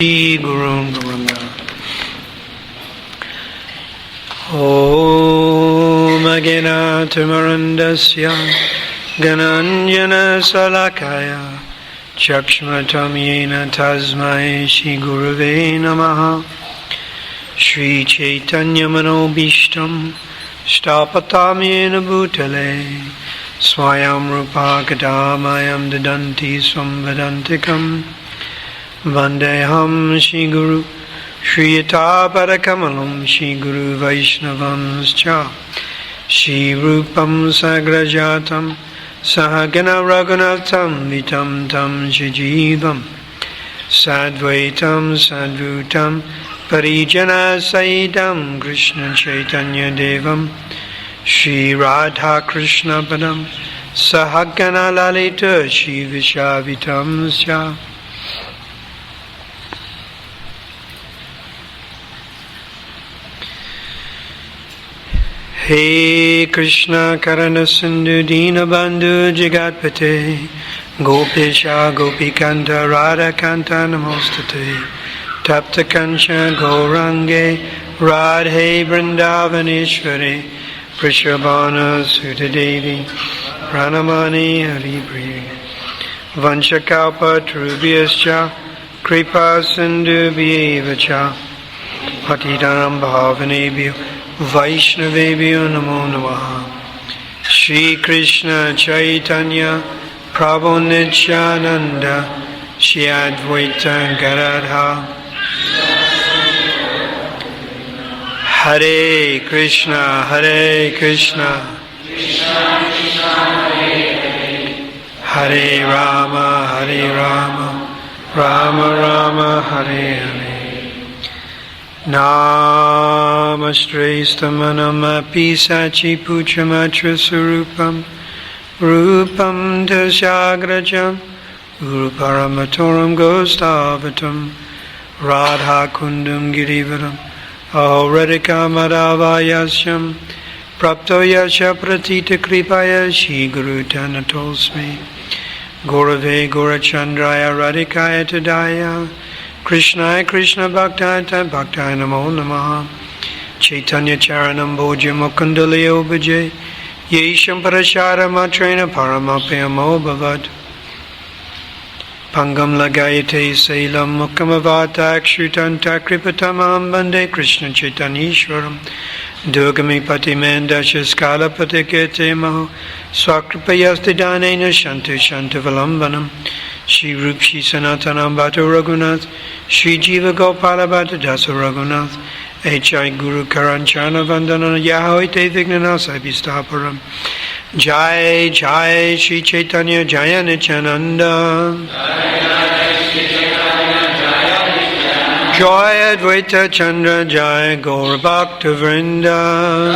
Gurun Guranga. Om Agena Tamarandasya Gananjana Salakaya Chakshmatam Yena Tasmai Shri Gurave Namaha. Shri Chaitanya Manobishtam Stapatam Yena Bhutale Swayam Rupa Kadamayam Dadanti Samvadantikam Vandeham Shri Guru Shri Yata Parakamalam Shri Guru Vaishnavamscha Shri Rupam Sagrajatam Sahagana Raghunatham Vitam Tam Shijivam Sadvaitam Sadvutam Parijana Saidam Krishna Chaitanya Devam Shri Radha Krishna Padam Sahagana Lalita Shri Vishavitam Sya. He Krishna Karana Sindhu Dina Bandhu Jagatpate Gopisha Gopikanta Radha Kanta Namostate Tapta Kancha Gaurange Radhe Vrindavaneshwari Prishabhana Sutadevi Pranamani Haripriya Vanchakalpa Trubhyascha Kripa Sindhu Bhyevacha Patitanam Bhavanebhyo Vaishnavebhyo Namo Namaha. Shri Krishna Chaitanya Prabhu Nityananda Shri Advaita Gadadha Hare Krishna Hare Krishna Hare Rama Hare Rama Rama Rama Hare Hare. Namastraistamanamapi sachi puchamatra surupam Rupam dasyagrajam Uruparamatoram gostavatam Radha kundam girivaram Auradika madhavayasyam Prapto yasha pratita kripaya Shri Guru Tanatosmi Gurave Gurachandraya Radhikaya Tadaya Krishna Krishna Bhakta Bhakta Namo Namaha. Chaitanya Charanam Bhoja Mukundalaya Bhaje Yesham Parashara Matrena Paramapayamo Bhavad Pangam Lagayate Sailam Mukamavata Akshutanta Kripatamam Bande Krishna Chaitanyeshwaram Durgami Patimandasha Skala Patikete Maho Swakripayasti Danena Shanti Shantivalambanam Shri Rup Shri Sanatanam Bhatta Raghunath Shri Jiva Gopala Bhatta Dasa Raghunath H.I. Guru Karanchana Vandana Yahoite Vignanasa Vistaparam Jai Jai Shri Chaitanya Jaya Nityananda Joy Advaita Chandra Jai Gaur Bhakta Vrinda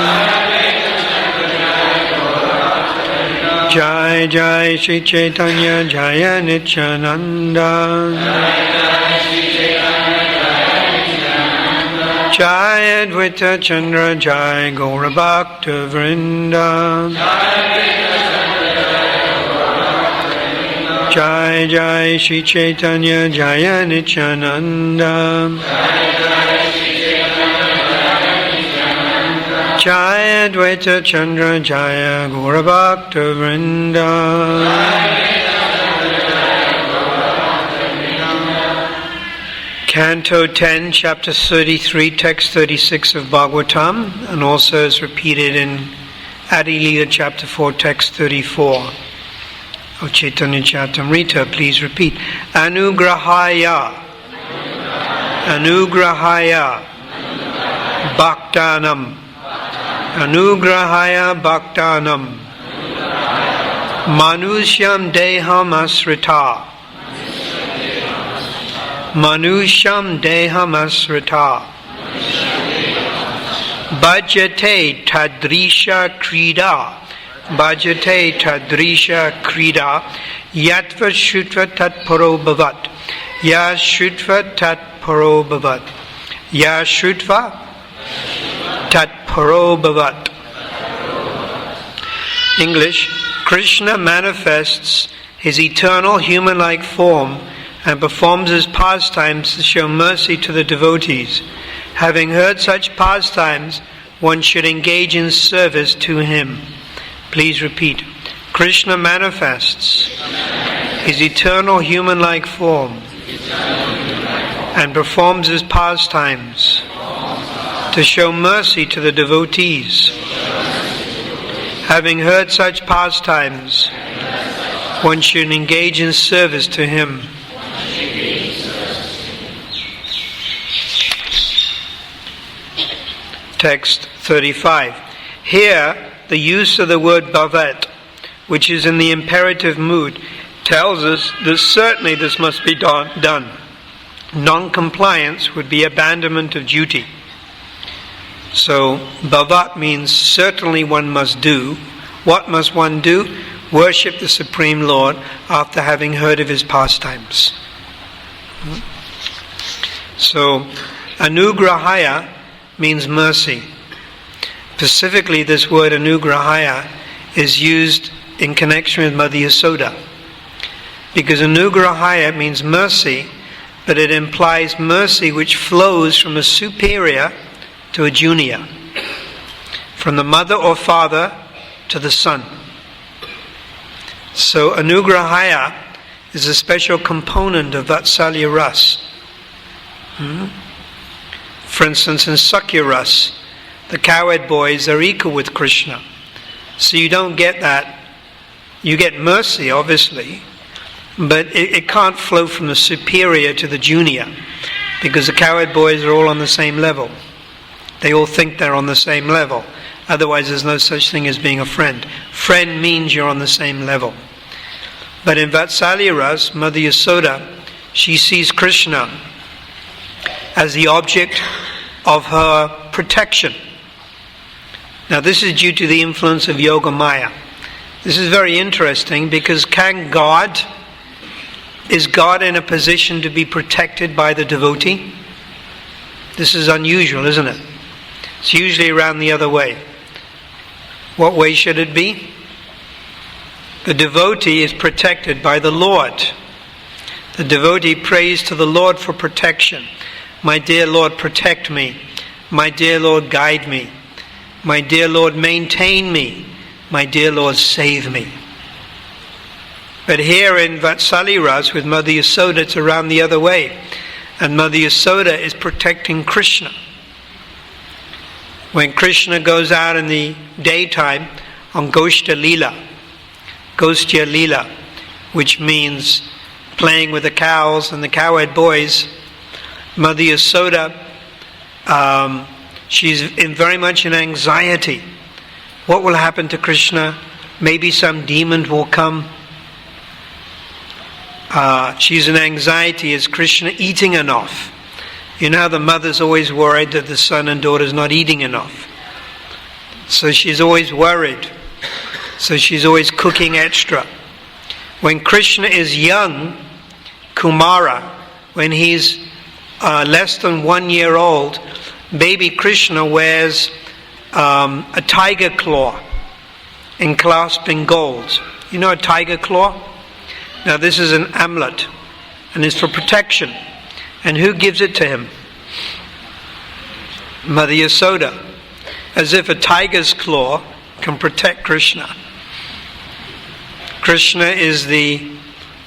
Jai Jai Shri Chaitanya Jaya Nityananda Jai Advaita Chandra Jai Gaura Bhakta Vrinda Jai Jai Shri Chaitanya Jaya Nityananda Jai Advaita Chandra Jaya Gaura Bhakta Vrinda. Canto 10, Chapter 33, Text 36 of Bhagavatam, and also is repeated in Adi Lila Chapter 4, Text 34 of Chaitanya Charitamrita. Please repeat. Anugrahaya Anugrahaya Bhaktanam Anugrahaya Bhaktanam Manusyam Deham Asrita Manusham Deham Asrita Bhajate Tadrisha Krida Bhajate Tadrisha Krida Yatva Shutva Tat Paro Bhavat Ya Shutva Tat Paro Bhavat Ya Shutva Tat Paro Bhavat. English. Krishna manifests his eternal human-like form and performs his pastimes to show mercy to the devotees. Having heard such pastimes, one should engage in service to him. Please repeat. Krishna manifests his eternal human-like form and performs his pastimes to show mercy to the devotees. Having heard such pastimes, one should engage in service to him. Text 35. Here, the use of the word bhavat, which is in the imperative mood, tells us that certainly this must be done. Non-compliance would be abandonment of duty. So, bhavat means certainly one must do. What must one do? Worship the Supreme Lord after having heard of his pastimes. So, anugrahaya means mercy. Specifically, this word anugrahaya is used in connection with Mother Yasoda. Because anugrahaya means mercy, but it implies mercy which flows from a superior to a junior, from the mother or father to the son. So anugrahaya is a special component of Vatsalya Ras. For instance, in Sakya Ras, the cowherd boys are equal with Krishna. So you don't get that. You get mercy, obviously, but it can't flow from the superior to the junior, because the cowherd boys are all on the same level. They all think they're on the same level. Otherwise, there's no such thing as being a friend. Friend means you're on the same level. But in Vatsalya Ras, Mother Yasoda, she sees Krishna as the object of her protection. Now, this is due to the influence of Yoga Maya. This is very interesting, because is God in a position to be protected by the devotee? This is unusual, isn't it? It's usually around the other way. What way should it be? The devotee is protected by the Lord. The devotee prays to the Lord for protection. My dear Lord, protect me. My dear Lord, guide me. My dear Lord, maintain me. My dear Lord, save me. But here in Vatsalya Ras with Mother Yasoda, it's around the other way. And Mother Yasoda is protecting Krishna. When Krishna goes out in the daytime on Goshtha Lila, which means playing with the cows and the cowherd boys, Mother Yasoda, she's very much in anxiety. What will happen to Krishna? Maybe some demon will come. She's in anxiety. Is Krishna eating enough? You know how the mother's always worried that the son and daughter's not eating enough. So she's always worried. So she's always cooking extra. When Krishna is young, Kumara, when he's less than 1 year old, baby Krishna wears a tiger claw enclasped in gold. You know a tiger claw? Now this is an amulet, and it's for protection. And who gives it to him? Mother Yasoda. As if a tiger's claw can protect Krishna. Krishna is the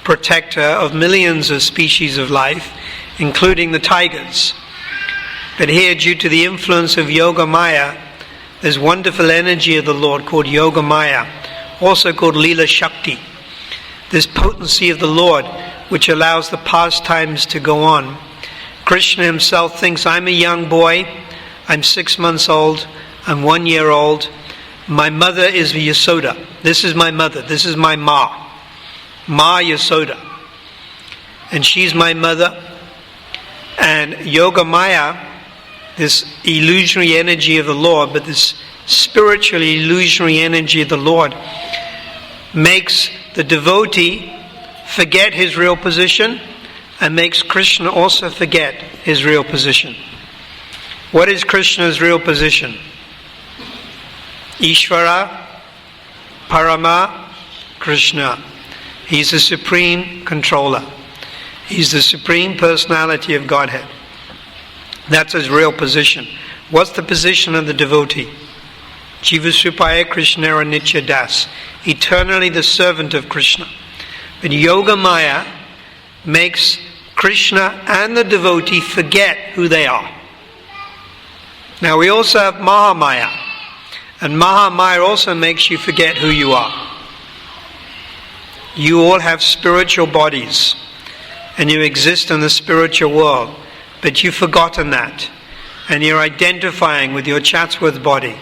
protector of millions of species of life, including the tigers. But here, due to the influence of Yoga Maya, there's wonderful energy of the Lord called Yoga Maya, also called Leela Shakti. This potency of the Lord, which allows the pastimes to go on. Krishna himself thinks, I'm a young boy, I'm 6 months old, I'm 1 year old, my mother is Yasoda. This is my mother, this is my Ma Yasoda. And she's my mother. And Yoga Maya, this illusionary energy of the Lord, but this spiritual illusionary energy of the Lord, makes the devotee forget his real position and makes Krishna also forget his real position. What is Krishna's real position? Ishvara, Parama, Krishna. He's the supreme controller. He's the Supreme Personality of Godhead. That's his real position. What's the position of the devotee? Jivasrupaya Krishnara Nitya Das, eternally the servant of Krishna. But Yogamaya makes Krishna and the devotee forget who they are. Now we also have Mahamaya, and Mahamaya also makes you forget who you are. You all have spiritual bodies, and you exist in the spiritual world, but you've forgotten that, and you're identifying with your Chatsworth body,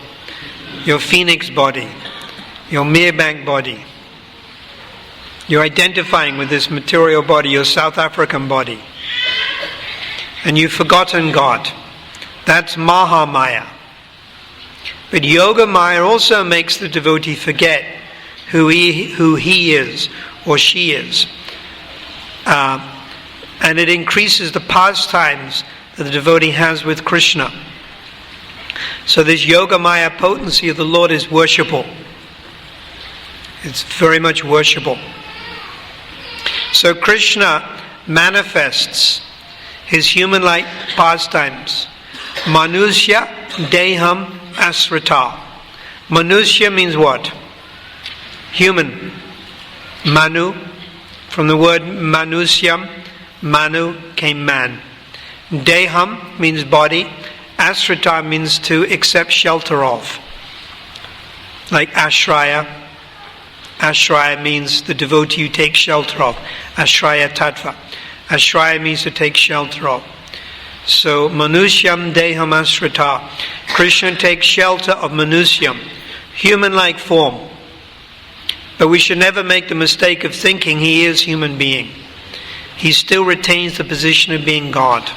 your Phoenix body, your Meerbank body. You're identifying with this material body, your South African body. And you've forgotten God. That's Mahamaya. But Yogamaya also makes the devotee forget who he is or she is. And it increases the pastimes that the devotee has with Krishna. So this Yogamaya potency of the Lord is worshipable. It's very much worshipable. So Krishna manifests his human-like pastimes. Manusya deham asrata. Manusya means what? Human. Manu, from the word manusyam, manu came man. Deham means body. Asrata means to accept shelter of. Like ashraya. Ashraya means the devotee you take shelter of. Ashraya tattva. Ashraya means to take shelter of. So, manusyam deham asrata. Krishna takes shelter of manusyam, human-like form. But we should never make the mistake of thinking he is human being. He still retains the position of being God.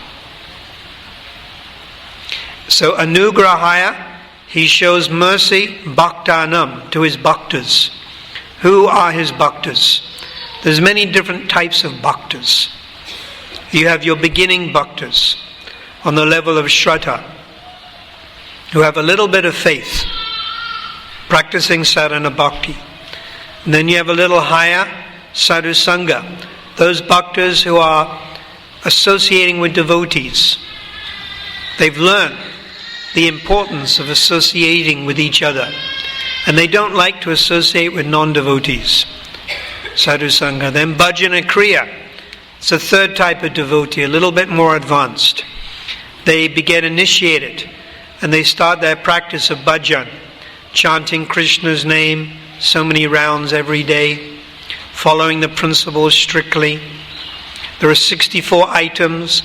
So, anugrahaya, he shows mercy, bhaktanam, to his bhaktas. Who are his bhaktas? There's many different types of bhaktas. You have your beginning bhaktas on the level of Shraddha, who have a little bit of faith, practicing sadhana bhakti. And then you have a little higher, sadhu sangha, those bhaktas who are associating with devotees. They've learned the importance of associating with each other, and they don't like to associate with non-devotees. Sadhu sangha. Then bhajana kriya. It's a third type of devotee, a little bit more advanced. They get initiated and they start their practice of bhajan, chanting Krishna's name so many rounds every day, following the principles strictly. There are 64 items,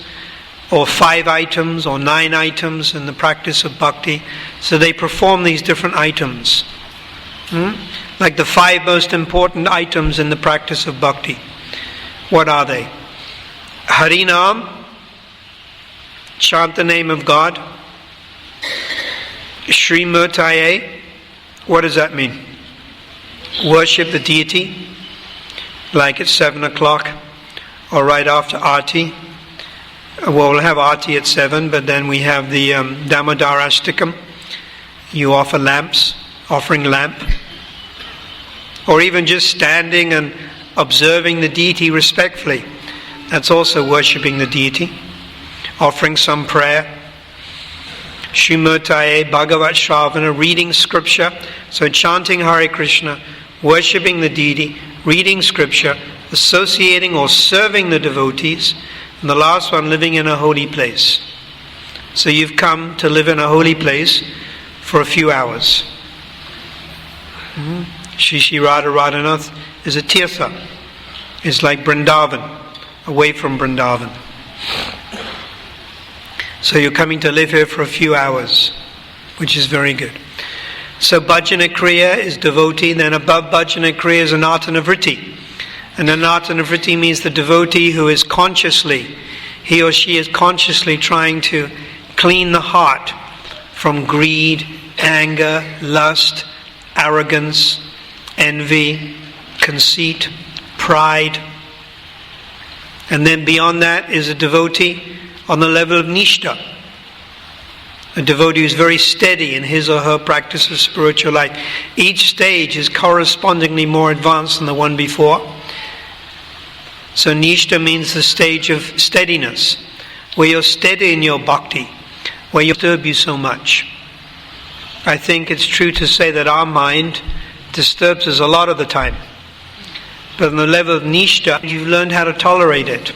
or 5 items, or 9 items in the practice of bhakti. So they perform these different items. Like the 5 most important items in the practice of bhakti. What are they? Harinam, chant the name of God. Srimurtaye, what does that mean? Worship the deity, like at 7 o'clock or right after Aarti. Well, we'll have Aarti at 7, but then we have the Damodarashtakam. You offer lamps, offering lamp. Or even just standing and observing the deity respectfully. That's also worshipping the deity. Offering some prayer. Srimurtaye, Bhagavat Shravana, reading scripture. So chanting Hare Krishna, worshipping the deity, reading scripture, associating or serving the devotees. And the last one, living in a holy place. So you've come to live in a holy place for a few hours. Shri Radha Radhanath is a tirtha. It's like Vrindavan, away from Vrindavan. So you're coming to live here for a few hours, which is very good. So bhajana kriya is devotee, then above bhajana kriya is anartha-nivritti. And anartha-nivritti means the devotee who is consciously, he or she is consciously trying to clean the heart from greed, anger, lust, arrogance, envy, conceit, pride. And then beyond that is a devotee on the level of nishtha. A devotee who is very steady in his or her practice of spiritual life. Each stage is correspondingly more advanced than the one before. So Nishta means the stage of steadiness, where you're steady in your bhakti, where you disturb you so much. I think it's true to say that our mind disturbs us a lot of the time. But on the level of Nishta, you've learned how to tolerate it.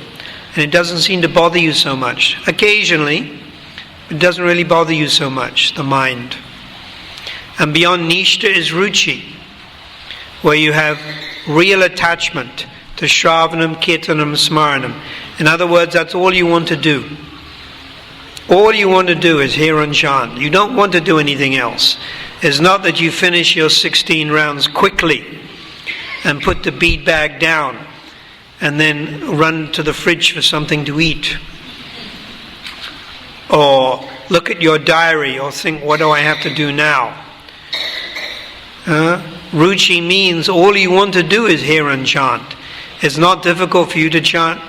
And it doesn't seem to bother you so much. Occasionally, it doesn't really bother you so much, the mind. And beyond Nishta is Ruchi, where you have real attachment to Shravanam, Kirtanam, Smaranam. In other words, that's all you want to do. All you want to do is hear and chant. You don't want to do anything else. It's not that you finish your 16 rounds quickly and put the bead bag down and then run to the fridge for something to eat. Or look at your diary or think, what do I have to do now? Ruchi means all you want to do is hear and chant. It's not difficult for you to chant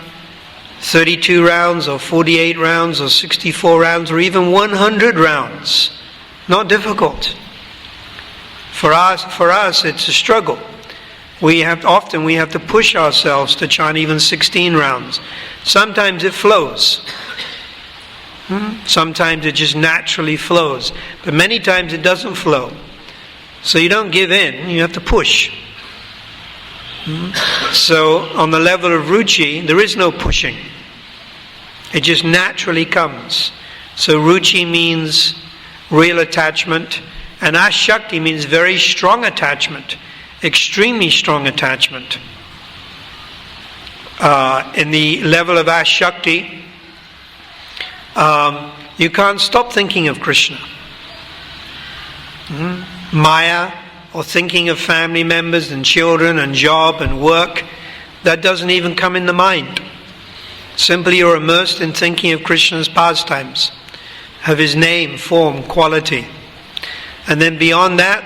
32 rounds or 48 rounds or 64 rounds or even 100 rounds. Not difficult. For us, it's a struggle. We have to push ourselves to chant even 16 rounds. Sometimes it flows. Sometimes it just naturally flows. But many times it doesn't flow. So you don't give in, you have to push. So on the level of Ruchi, there is no pushing. It just naturally comes. So Ruchi means real attachment, and Ashakti means very strong attachment, extremely strong attachment. In the level of Ashakti, you can't stop thinking of Krishna. Maya, or thinking of family members and children and job and work, that doesn't even come in the mind. Simply you're immersed in thinking of Krishna's pastimes, of his name, form, quality. And then beyond that,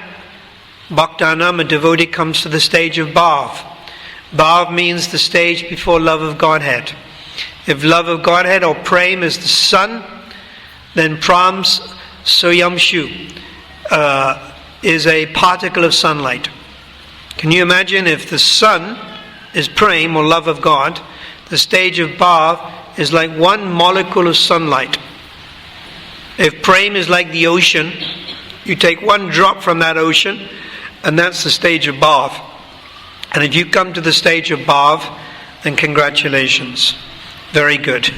Bhaktanam, a devotee, comes to the stage of Bhav. Bhav means the stage before love of Godhead. If love of Godhead or Prem is the sun, then Prams Soyamshu is a particle of sunlight. Can you imagine if the sun is Prem or love of God, the stage of Bhav is like one molecule of sunlight. If Prem is like the ocean, you take one drop from that ocean, and that's the stage of Bhav. And if you come to the stage of Bhav, then congratulations. Very good.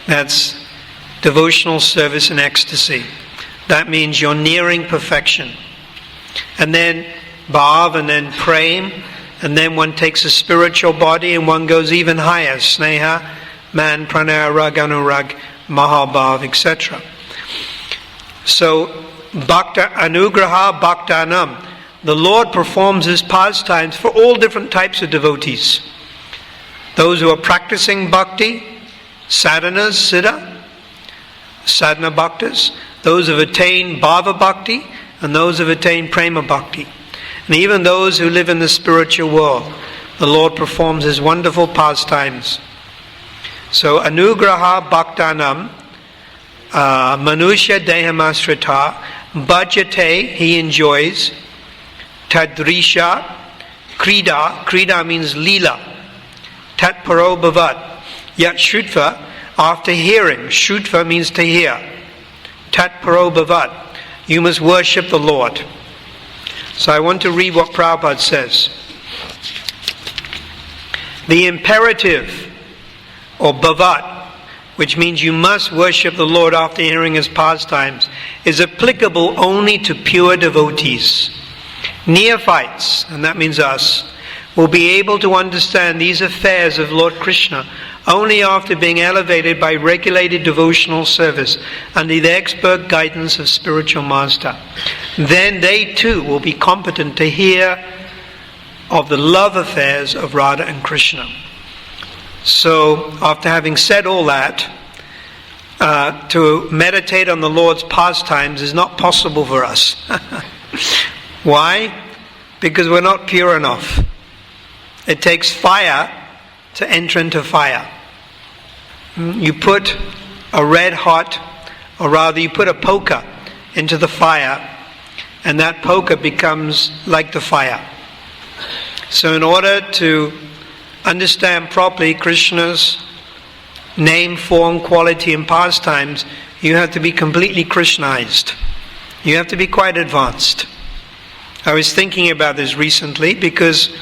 That's devotional service in ecstasy. That means you're nearing perfection. And then Bhav, and then Prem, and then one takes a spiritual body and one goes even higher. Sneha, Man, Pranaya, Rag, Anurag, Mahabhav, etc. So, Bhakta Anugraha Bhaktanam. The Lord performs His pastimes for all different types of devotees. Those who are practicing bhakti, sadhanas, siddha, sadhana bhaktas, those who have attained bhava bhakti, and those who have attained prema bhakti. And even those who live in the spiritual world, the Lord performs His wonderful pastimes. So, Anugraha Bhaktanam, Manusya Dehamasrita, Bhajate, he enjoys, Tadrisha, Krida means Leela, Tat Paro Bhavat, Yat Shrutva, after hearing, Shrutva means to hear, Tat Paro Bhavat, you must worship the Lord. So I want to read what Prabhupada says. The imperative, or bhavat, which means you must worship the Lord after hearing His pastimes, is applicable only to pure devotees. Neophytes, and that means us, will be able to understand these affairs of Lord Krishna only after being elevated by regulated devotional service under the expert guidance of spiritual master. Then they too will be competent to hear of the love affairs of Radha and Krishna. So, after having said all that, to meditate on the Lord's pastimes is not possible for us. Why? Because we're not pure enough. It takes fire to enter into fire. You put a red hot, or rather you put a poker into the fire, and that poker becomes like the fire. So in order to understand properly Krishna's name, form, quality, and pastimes, you have to be completely Krishnaized. You have to be quite advanced. I was thinking about this recently because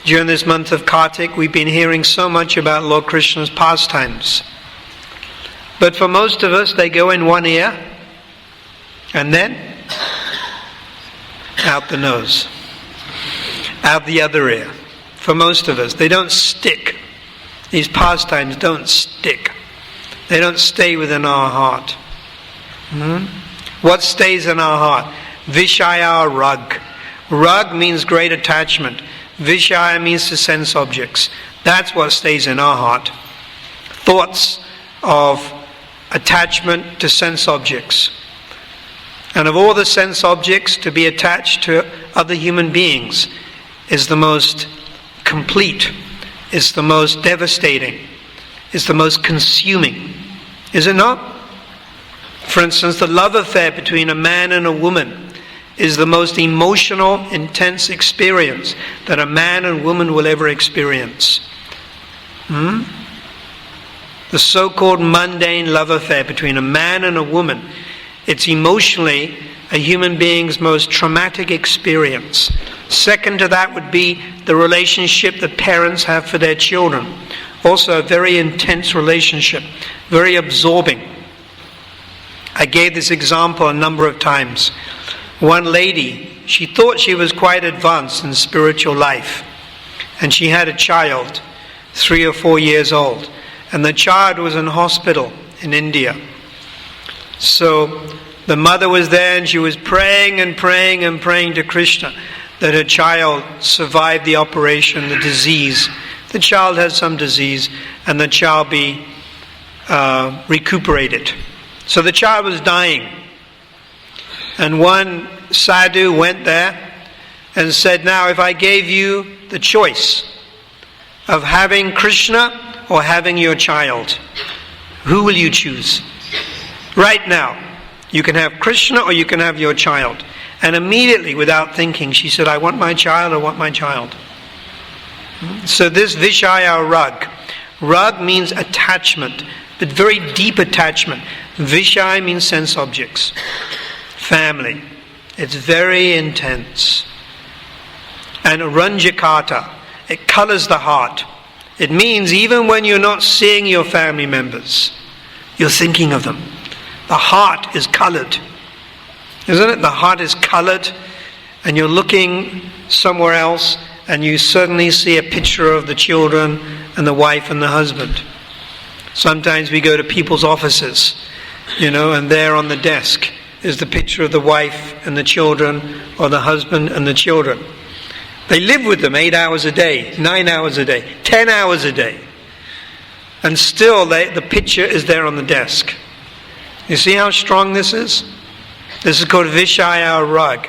during this month of Kartik, we've been hearing so much about Lord Krishna's pastimes. But for most of us, they go in one ear and then out the nose, out the other ear. For most of us, they don't stick. These pastimes don't stick. They don't stay within our heart. What stays in our heart? Vishaya rag. Rag means great attachment. Vishaya means the sense objects. That's what stays in our heart. Thoughts of attachment to sense objects. And of all the sense objects, to be attached to other human beings is the most complete, is the most devastating, is the most consuming. Is it not? For instance, the love affair between a man and a woman is the most emotional, intense experience that a man and woman will ever experience. The so-called mundane love affair between a man and a woman, it's emotionally a human being's most traumatic experience. Second to that would be the relationship that parents have for their children. Also a very intense relationship, very absorbing. I gave this example a number of times. One lady, she thought she was quite advanced in spiritual life, and she had a child, 3 or 4 years old, and the child was in hospital in India. So the mother was there and she was praying and praying and praying to Krishna that her child survived the operation, the disease. The child had some disease and the child be recuperated. So the child was dying. And one sadhu went there and said, now if I gave you the choice of having Krishna or having your child, who will you choose? Right now, you can have Krishna or you can have your child. And immediately, without thinking, she said, I want my child, I want my child. So this Vishaya rag. Rag means attachment, but very deep attachment. Vishaya means sense objects. Family. It's very intense. And Ranjakata, it colors the heart. It means even when you're not seeing your family members, you're thinking of them. The heart is colored. Isn't it? The heart is colored and you're looking somewhere else and you suddenly see a picture of the children and the wife and the husband. Sometimes we go to people's offices, and there on the desk is the picture of the wife and the children or the husband and the children. They live with them 8 hours a day, 9 hours a day, 10 hours a day. And still the picture is there on the desk. You see how strong this is? This is called Vishaya rag.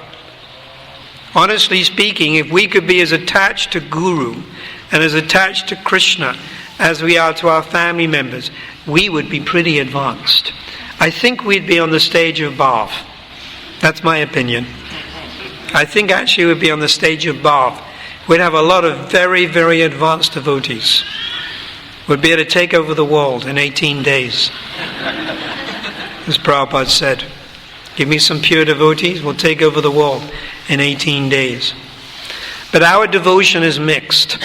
Honestly speaking, if we could be as attached to Guru and as attached to Krishna as we are to our family members, we would be pretty advanced. I think we'd be on the stage of Bhav. That's my opinion. I think actually we'd be on the stage of Bhav. We'd have a lot of very, very advanced devotees. We'd be able to take over the world in 18 days. As Prabhupada said, give me some pure devotees, we'll take over the world in 18 days. But our devotion is mixed.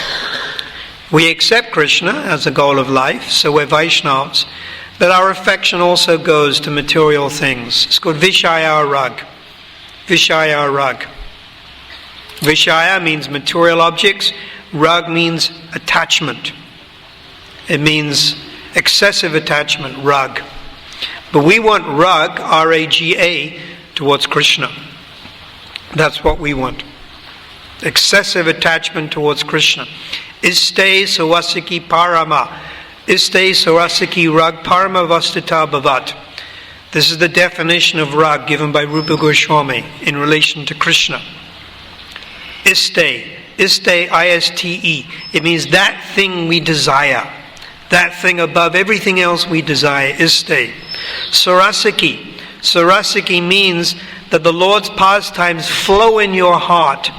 We accept Krishna as the goal of life, so we're Vaishnavas, but our affection also goes to material things. It's called Vishaya rag. Vishaya rag. Vishaya means material objects. Rag means attachment. It means excessive attachment, rag. But we want rag, R-A-G-A, towards Krishna. That's what we want. Excessive attachment towards Krishna. Iste sawasiki parama. Iste sawasiki rag parama vastita bhavat. This is the definition of rag given by Rupa Goswami in relation to Krishna. Iste, I-S-T-E. It means that thing we desire. That thing above everything else we desire, iste. Sarasaki. Sarasaki means that the Lord's pastimes flow in your heart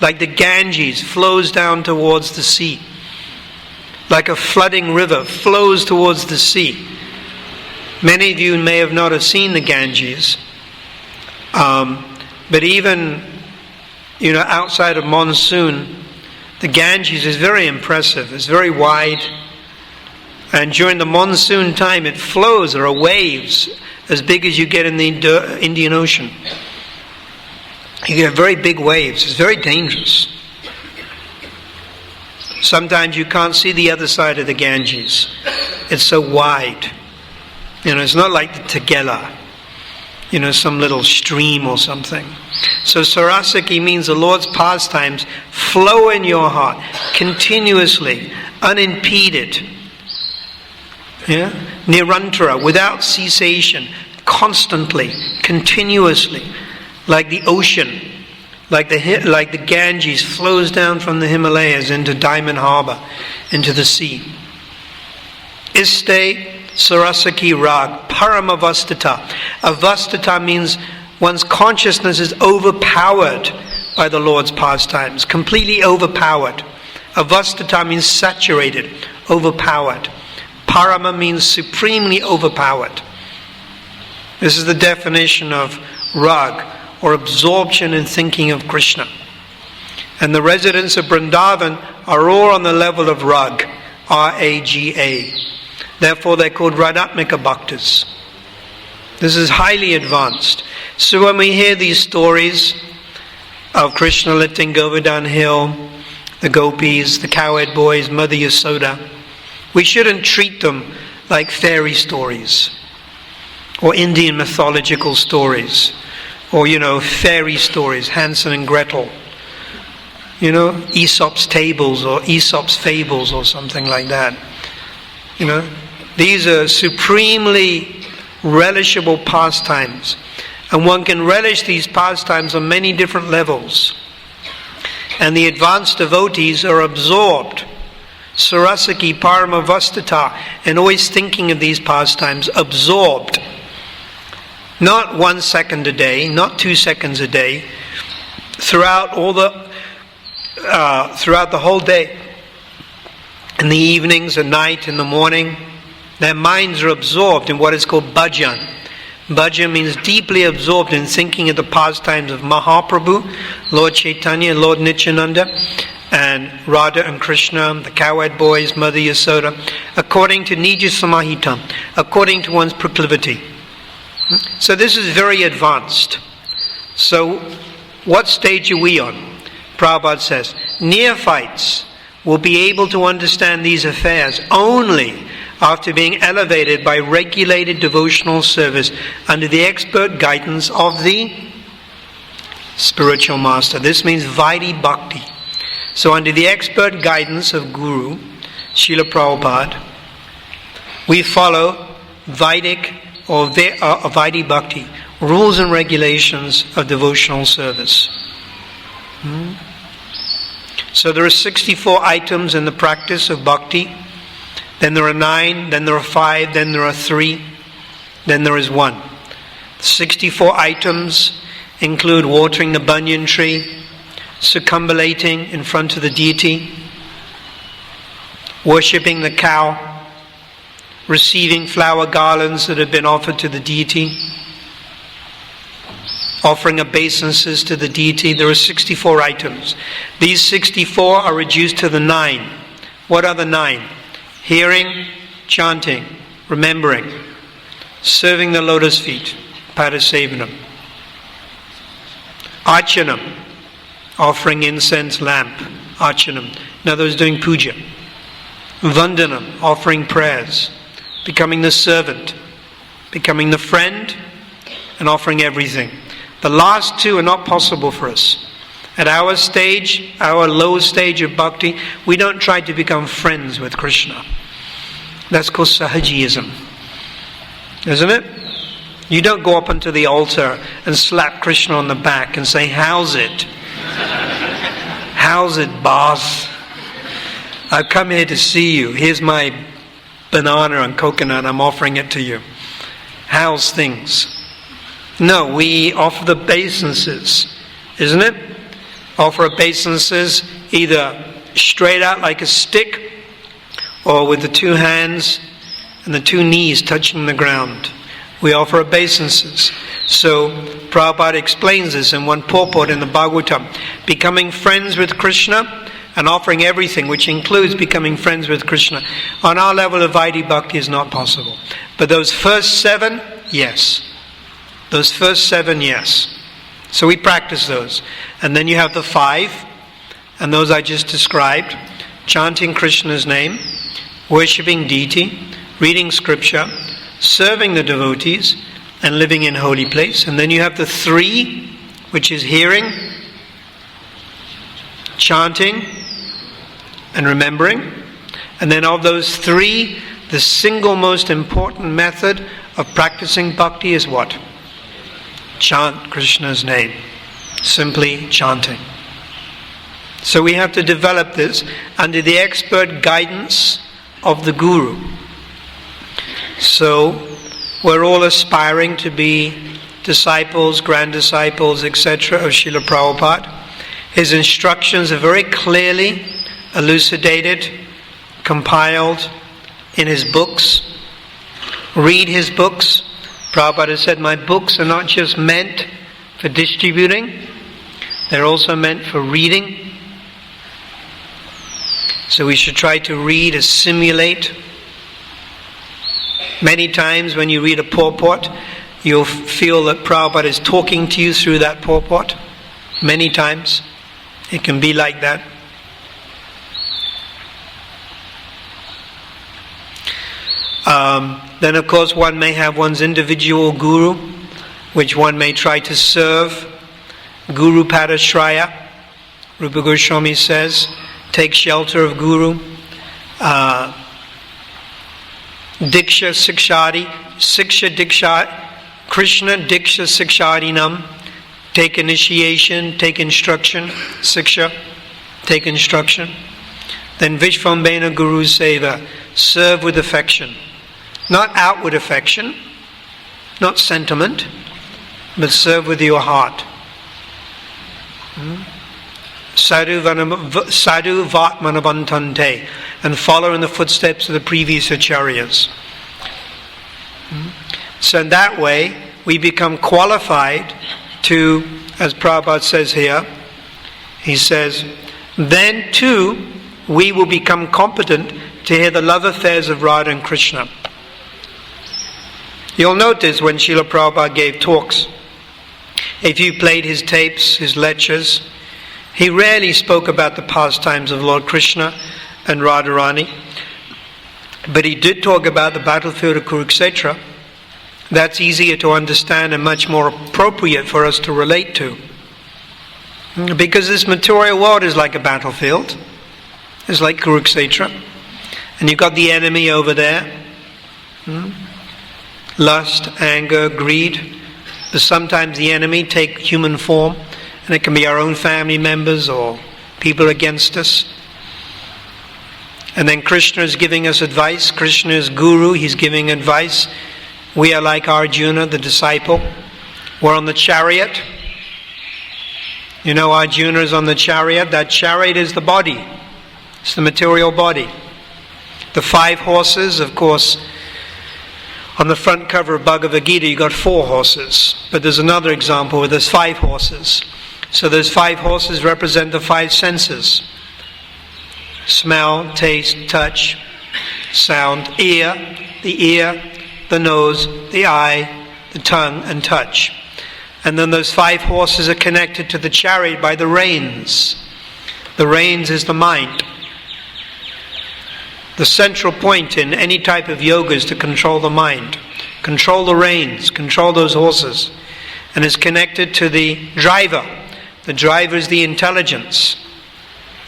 like the Ganges flows down towards the sea. like a flooding river, flows towards the sea. Many of you may have not have seen the Ganges, but even outside of monsoon, the Ganges is very impressive. It's very wide, and during the monsoon time it flows. There are waves as big as you get in the Indian Ocean. You get very big waves. It's very dangerous. Sometimes you can't see the other side of the Ganges. It's so wide. It's not like the Tagela, some little stream or something. So Sarasaki means the Lord's pastimes flow in your heart continuously, unimpeded. Nirantara, without cessation, constantly, continuously, like the ocean, like the Ganges flows down from the Himalayas into Diamond Harbour, into the sea. Iste Sarasaki Rag, Paramavastata. Avastata means one's consciousness is overpowered by the Lord's pastimes, completely overpowered. Avastata means saturated, overpowered. Parama means supremely overpowered. This is the definition of Rag, or absorption in thinking of Krishna. And the residents of Vrindavan are all on the level of Rag, R-A-G-A. Therefore they're called Radhatmika Bhaktas. This is highly advanced. So when we hear these stories of Krishna lifting Govardhan Hill, the gopis, the cowherd boys, Mother Yasoda, we shouldn't treat them like fairy stories or Indian mythological stories or, fairy stories, Hansel and Gretel, Aesop's tables or Aesop's fables or something like that. These are supremely relishable pastimes, and one can relish these pastimes on many different levels. And the advanced devotees are absorbed, Sarasaki Paramavastata, and always thinking of these pastimes, absorbed. Not 1 second a day, not 2 seconds a day, throughout the whole day, in the evenings, at night, in the morning. Their minds are absorbed in what is called bhajan. Bhajan means deeply absorbed in thinking of the pastimes of Mahaprabhu, Lord Chaitanya, Lord Nityananda, and Radha and Krishna, the cowherd boys, Mother Yasoda, according to Nija Samahitam, according to one's proclivity. So this is very advanced. So what stage are we on? Prabhupada says, neophytes will be able to understand these affairs only after being elevated by regulated devotional service under the expert guidance of the spiritual master. This means Vaidhi Bhakti. So under the expert guidance of Guru, Srila Prabhupada, we follow Vedic or Vaidhi Bhakti, rules and regulations of devotional service. So there are 64 items in the practice of bhakti. Then there are 9, then there are 5, then there are 3, then there is 1. The 64 items include watering the banyan tree, circumambulating in front of the deity, worshipping the cow, receiving flower garlands that have been offered to the deity, offering obeisances to the deity. There are 64 items. These 64 are reduced to the 9. What are the 9? Hearing, chanting, remembering, serving the lotus feet, padasevanam. Archanam, offering incense lamp, archanam. In other words, doing puja. Vandanam, offering prayers, becoming the servant, becoming the friend, and offering everything. The last 2 are not possible for us. At our stage, our low stage of bhakti, we don't try to become friends with Krishna. That's called sahajiyism. Isn't it? You don't go up onto the altar and slap Krishna on the back and say, "How's it? How's it, boss? I've come here to see you. Here's my banana and coconut. I'm offering it to you. How's things?" No, we offer the obeisances, isn't it? Offer obeisances either straight out like a stick or with the two hands and the two knees touching the ground. We offer obeisances. So Prabhupada explains this in one purport in the Bhagavatam. Becoming friends with Krishna and offering everything, which includes becoming friends with Krishna. On our level of Vaidhi Bhakti is not possible. But those first 7, yes. Those first 7, yes. So we practice those. And then you have the 5, and those I just described. Chanting Krishna's name, worshipping deity, reading scripture, serving the devotees, and living in holy place. And then you have the 3, which is hearing, chanting, and remembering. And then of those 3, the single most important method of practicing bhakti is what? Chant Krishna's name. Simply chanting. So we have to develop this under the expert guidance of the Guru. So we're all aspiring to be disciples, grand disciples, etc. of Srila Prabhupada. His instructions are very clearly elucidated, compiled in his books. Read his books. Prabhupada said, my books are not just meant for distributing, they're also meant for reading. So we should try to read, assimilate. Many times when you read a purport, you'll feel that Prabhupada is talking to you through that purport. Many times. It can be like that. Then of course one may have one's individual guru, which one may try to serve. Guru Padashraya, Rupa Goswami says, take shelter of Guru. Diksha Sikshadi, Siksha Diksha, Krishna Diksha Sikshadinam, take initiation, take instruction, Siksha, take instruction. Then Vishvambena Guru Seva, serve with affection. Not outward affection, not sentiment, but serve with your heart. Sadhu Vatmanavantante, and follow in the footsteps of the previous acharyas. So in that way, we become qualified to, as Prabhupada says here, he says, then too, we will become competent to hear the love affairs of Radha and Krishna. You'll notice when Srila Prabhupada gave talks, if you played his tapes, his lectures, he rarely spoke about the pastimes of Lord Krishna and Radharani, but he did talk about the battlefield of Kurukshetra. That's easier to understand and much more appropriate for us to relate to. Because this material world is like a battlefield. It's like Kurukshetra. And you've got the enemy over there. Lust, anger, greed. But sometimes the enemy take human form, and it can be our own family members or people against us. And then Krishna is giving us advice. Krishna is Guru, he's giving advice. We are like Arjuna, the disciple. We're on the chariot. You know, Arjuna is on the chariot. That chariot is the body. It's the material body. The 5 horses, of course, on the front cover of Bhagavad Gita, you got 4 horses. But there's another example where there's 5 horses. So those 5 horses represent the 5 senses. Smell, taste, touch, sound, ear, the nose, the eye, the tongue, and touch. And then those 5 horses are connected to the chariot by the reins. The reins is the mind. The central point in any type of yoga is to control the mind. Control the reins, control those horses. And it's connected to the driver. The driver is the intelligence.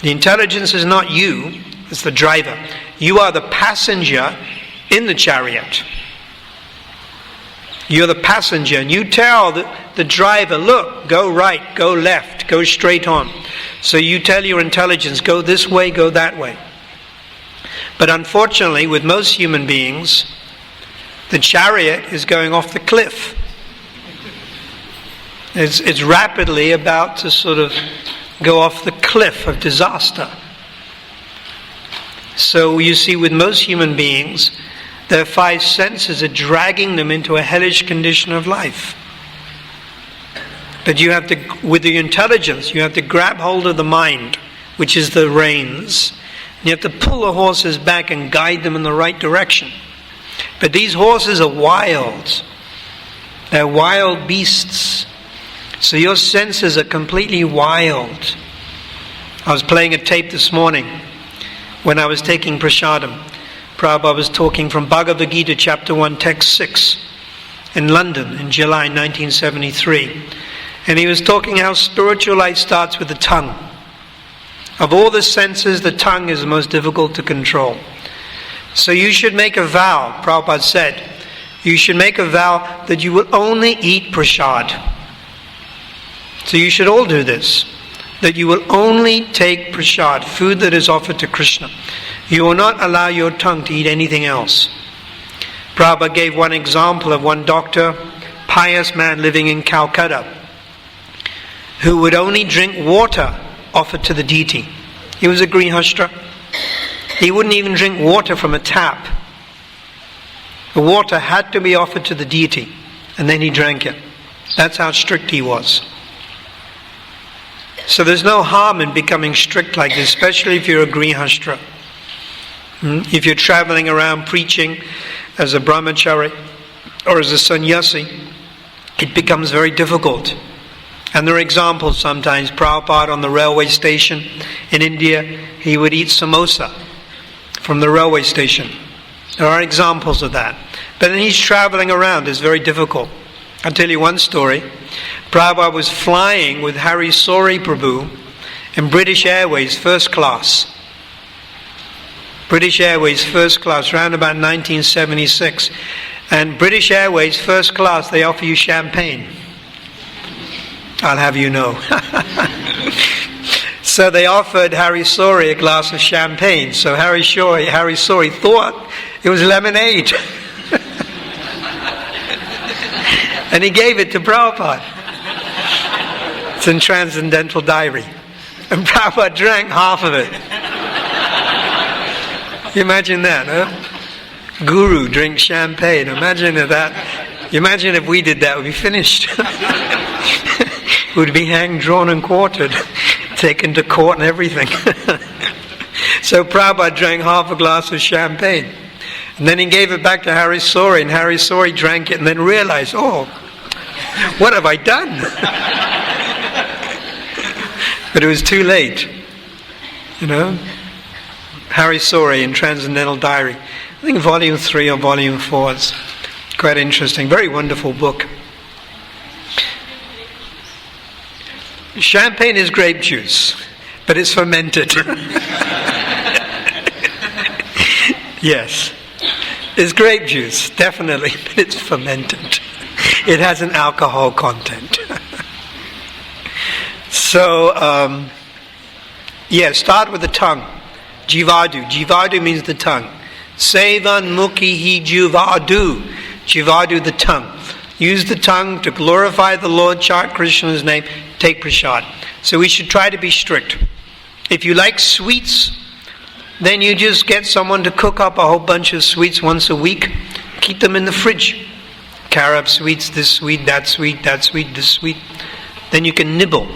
The intelligence is not you, it's the driver. You are the passenger in the chariot. You're the passenger, and you tell the driver, look, go right, go left, go straight on. So you tell your intelligence, go this way, go that way. But unfortunately, with most human beings, the chariot is going off the cliff. It's rapidly about to sort of go off the cliff of disaster. So you see, with most human beings, their 5 senses are dragging them into a hellish condition of life. But you have to, with the intelligence, you have to grab hold of the mind, which is the reins. You have to pull the horses back and guide them in the right direction. But these horses are wild. They're wild beasts. So your senses are completely wild. I was playing a tape this morning when I was taking prasadam. Prabhupada was talking from Bhagavad Gita chapter 1 text 6 in London in July 1973. And he was talking how spiritual life starts with the tongue. Of all the senses, the tongue is the most difficult to control. So you should make a vow, Prabhupada said, you should make a vow that you will only eat prasad. So you should all do this, that you will only take prasad, food that is offered to Krsna. You will not allow your tongue to eat anything else. Prabhupada gave one example of one doctor, pious man living in Calcutta, who would only drink water offered to the deity. He was a grihastra. He wouldn't even drink water from a tap. The water had to be offered to the deity, and then he drank it. That's how strict he was. So there's no harm in becoming strict like this, especially if you're a grihastra. If you're traveling around preaching as a brahmachari or as a sannyasi, it becomes very difficult. And there are examples sometimes. Prabhupada on the railway station in India, he would eat samosa from the railway station. There are examples of that. But then he's traveling around. It's very difficult. I'll tell you one story. Prabhupada was flying with Hari Sori Prabhu in British Airways first class. British Airways first class, around about 1976. And British Airways first class, they offer you champagne. I'll have you know. So they offered Hari Sori a glass of champagne. So Hari Sori thought it was lemonade. And he gave it to Prabhupada. It's in Transcendental Diary. And Prabhupada drank half of it. Imagine that, huh? Guru drinks champagne. Imagine that. Imagine if we did that, we'd be finished. We'd be hanged, drawn and quartered, taken to court and everything. So Prabhupada drank half a glass of champagne. And then he gave it back to Hari Sori, and Hari Sori drank it and then realized, oh, what have I done? But it was too late. You know? Hari Sori in Transcendental Diary. I think volume 3 or volume 4. It's quite interesting. Very wonderful book. Champagne is grape juice, but it's fermented. Yes. It's grape juice, definitely, but it's fermented. It has an alcohol content. So, start with the tongue. Jivadu. Jivadu means the tongue. Sevan mukhi hi jivadu. Jivadu, the tongue. Use the tongue to glorify the Lord, chant Krishna's name, take prasad. So we should try to be strict. If you like sweets, then you just get someone to cook up a whole bunch of sweets once a week. Keep them in the fridge. Carob sweets, this sweet, that sweet, that sweet, this sweet. Then you can nibble.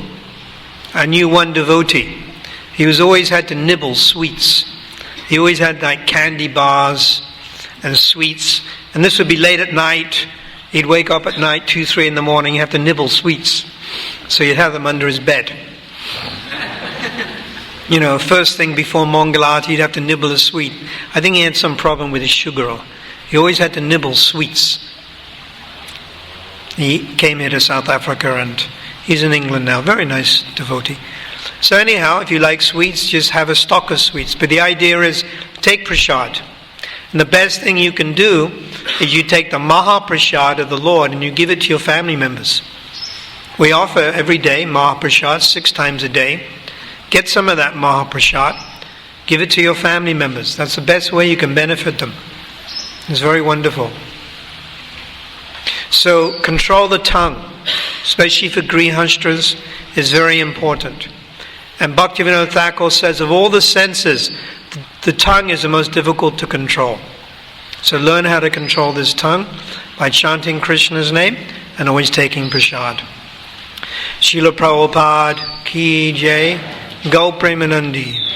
I knew one devotee. He was always had to nibble sweets. He always had like candy bars and sweets. And this would be late at night. He'd wake up at night, 2, 3 in the morning. He'd have to nibble sweets. So he'd have them under his bed. You know, first thing before Mangalarti, he'd have to nibble a sweet. I think he had some problem with his sugar. He always had to nibble sweets. He came here to South Africa and he's in England now. Very nice devotee. So anyhow, if you like sweets, just have a stock of sweets. But the idea is, take prasad. And the best thing you can do is you take the Mahaprasad of the Lord and you give it to your family members. We offer every day Mahaprasad 6 times a day. Get some of that Mahaprasad. Give it to your family members. That's the best way you can benefit them. It's very wonderful. So control the tongue, especially for grihastras, is very important. And Bhaktivinoda Thakur says of all the senses, The tongue is the most difficult to control. So learn how to control this tongue by chanting Krishna's name and always taking prasad. Srila Prabhupada Ki Jai, Gau Premanandi.